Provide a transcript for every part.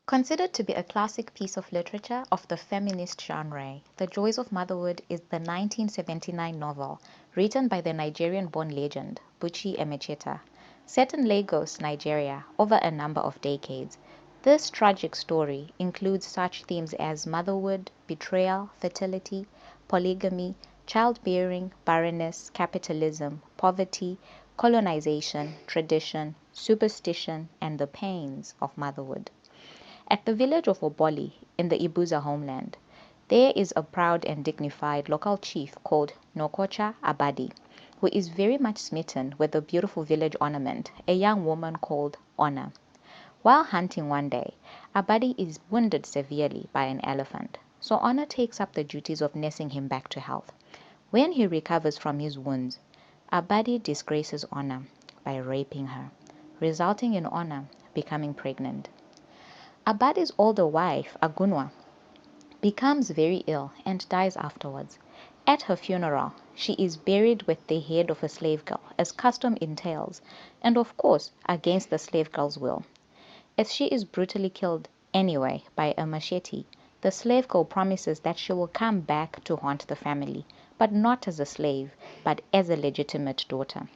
Considered to be a classic piece of literature of the feminist genre, The Joys of Motherhood is the 1979 novel written by the Nigerian-born legend Buchi Emecheta. Set in Lagos, Nigeria, over a number of decades, this tragic story includes such themes as motherhood, betrayal, fertility, polygamy, childbearing, barrenness, capitalism, poverty, colonization, tradition, superstition, and the pains of motherhood. At the village of Oboli in the Ibusa homeland, there is a proud and dignified local chief called Nokocha Abadi, who is very much smitten with the beautiful village ornament, a young woman called Ona. While hunting one day, Abadi is wounded severely by an elephant, so Ona takes up the duties of nursing him back to health. When he recovers from his wounds, Abadi disgraces Ona by raping her, resulting in Ona becoming pregnant. Abadi's older wife, Agunwa, becomes very ill and dies afterwards. At her funeral, she is buried with the head of a slave girl, as custom entails, and of course against the slave girl's will. As she is brutally killed anyway by a machete, the slave girl promises that she will come back to haunt the family, but not as a slave, but as a legitimate daughter.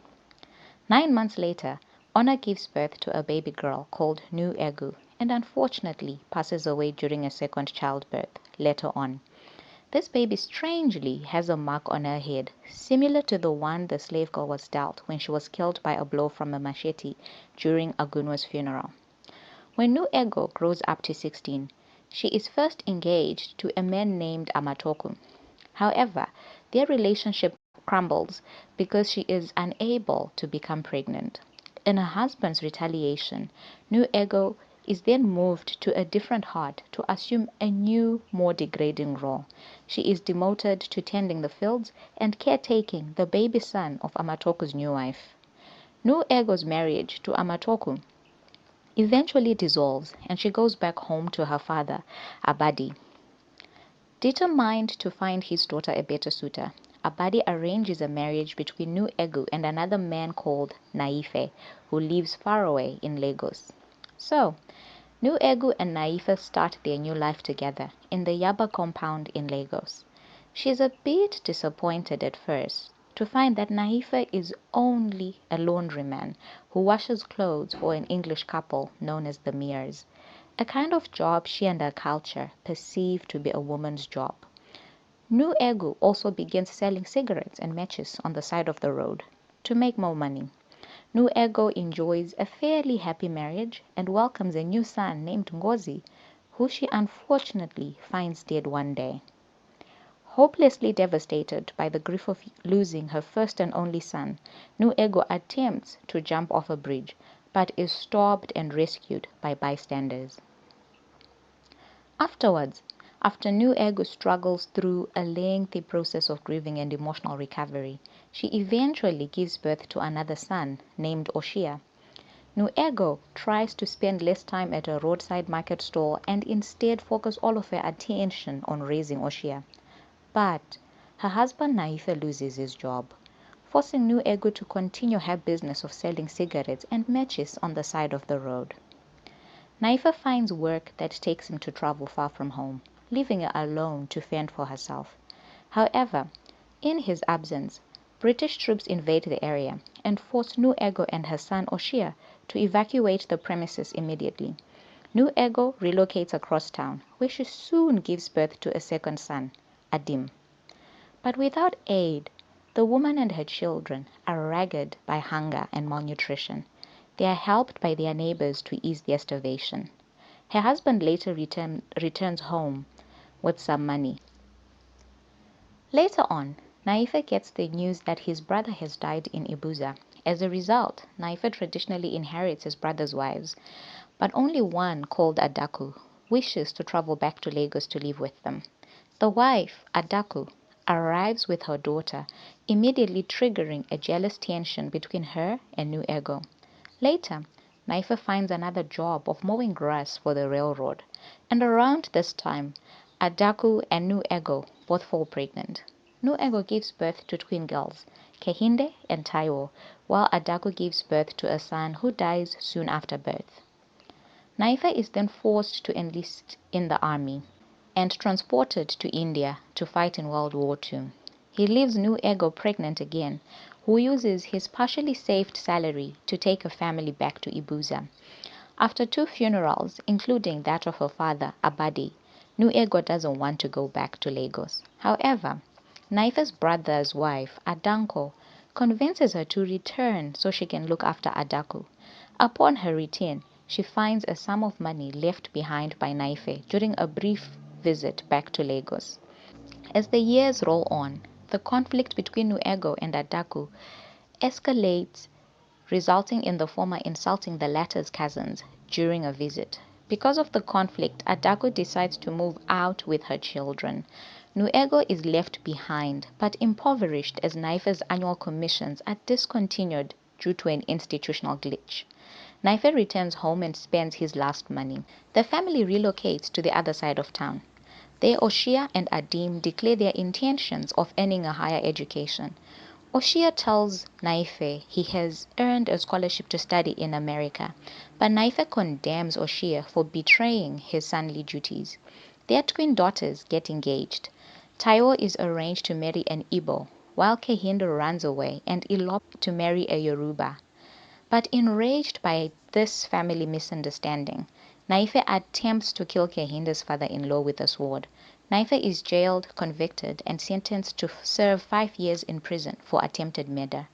9 months later, Ona gives birth to a baby girl called Nnu Ego and unfortunately passes away during a second childbirth later on. This baby strangely has a mark on her head, similar to the one the slave girl was dealt when she was killed by a blow from a machete during Agunwa's funeral. When Nnu Ego grows up to 16, she is first engaged to a man named Amatoku. However, their relationship crumbles because she is unable to become pregnant. In her husband's retaliation, Nnu Ego is then moved to a different heart to assume a new, more degrading role. She is demoted to tending the fields and caretaking the baby son of Amatoku's new wife. Nnu Ego's marriage to Amatoku eventually dissolves and she goes back home to her father, Abadi. Determined to find his daughter a better suitor, Abadi arranges a marriage between Nnu Ego and another man called Naife, who lives far away in Lagos. So, Nnu Ego and Naife start their new life together in the Yaba compound in Lagos. She's a bit disappointed at first to find that Naife is only a laundryman who washes clothes for an English couple known as the Mears, a kind of job she and her culture perceive to be a woman's job. Nnu Ego also begins selling cigarettes and matches on the side of the road to make more money. Nnu Ego enjoys a fairly happy marriage and welcomes a new son named Ngozi, who she unfortunately finds dead one day. Hopelessly devastated by the grief of losing her first and only son, Nnu Ego attempts to jump off a bridge, but is stopped and rescued by bystanders. Afterwards, after Nnu Ego struggles through a lengthy process of grieving and emotional recovery, she eventually gives birth to another son named Oshia. Nnu Ego tries to spend less time at a roadside market stall and instead focus all of her attention on raising Oshia. But her husband Naife loses his job, forcing Nnu Ego to continue her business of selling cigarettes and matches on the side of the road. Naife finds work that takes him to travel far from home, leaving her alone to fend for herself. However, in his absence, British troops invade the area and force Nnu Ego and her son Oshia to evacuate the premises immediately. Nnu Ego relocates across town, where she soon gives birth to a second son, Adim. But without aid, the woman and her children are ragged by hunger and malnutrition. They are helped by their neighbors to ease their starvation. Her husband later returns home with some money. Later on, Naife gets the news that his brother has died in Ibusa. As a result, Naife traditionally inherits his brother's wives, but only one, called Adaku, wishes to travel back to Lagos to live with them. The wife, Adaku, arrives with her daughter, immediately triggering a jealous tension between her and Nnu Ego. Later, Naife finds another job of mowing grass for the railroad, and around this time, Adaku and Nnu Ego both fall pregnant. Nnu Ego gives birth to twin girls, Kehinde and Taiwo, while Adaku gives birth to a son who dies soon after birth. Naife is then forced to enlist in the army and transported to India to fight in World War II. He leaves Nnu Ego pregnant again, who uses his partially saved salary to take her family back to Ibusa. After 2 funerals, including that of her father, Abadi, Nnu Ego doesn't want to go back to Lagos. However, Naife's brother's wife, Adanko, convinces her to return so she can look after Adaku. Upon her return, she finds a sum of money left behind by Naife during a brief visit back to Lagos. As the years roll on, the conflict between Nnu Ego and Adaku escalates, resulting in the former insulting the latter's cousins during a visit. Because of the conflict, Adaku decides to move out with her children. Nnu Ego is left behind, but impoverished as Naife's annual commissions are discontinued due to an institutional glitch. Naife returns home and spends his last money. The family relocates to the other side of town. There, Oshia and Adim declare their intentions of earning a higher education. Oshia tells Naife he has earned a scholarship to study in America, but Naife condemns Oshia for betraying his sonly duties. Their twin daughters get engaged. Taiwo is arranged to marry an Igbo, while Kehinde runs away and elopes to marry a Yoruba. But enraged by this family misunderstanding, Naife attempts to kill Kehinde's father-in-law with a sword. Naife is jailed, convicted, and sentenced to serve 5 years in prison for attempted murder.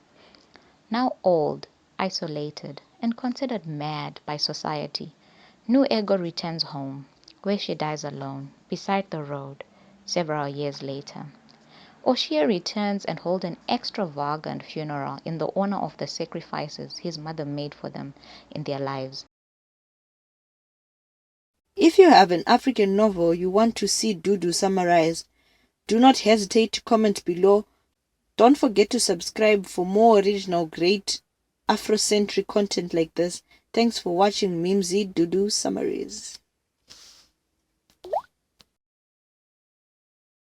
Now old, isolated, and considered mad by society, Nnu Ego returns home, where she dies alone, beside the road, several years later. Oshia returns and holds an extravagant funeral in the honor of the sacrifices his mother made for them in their lives. If you have an African novel you want to see Dudu summarize, do not hesitate to comment below. Don't forget to subscribe for more original, great Afrocentric content like this. Thanks for watching Mimsy Dudu Summaries.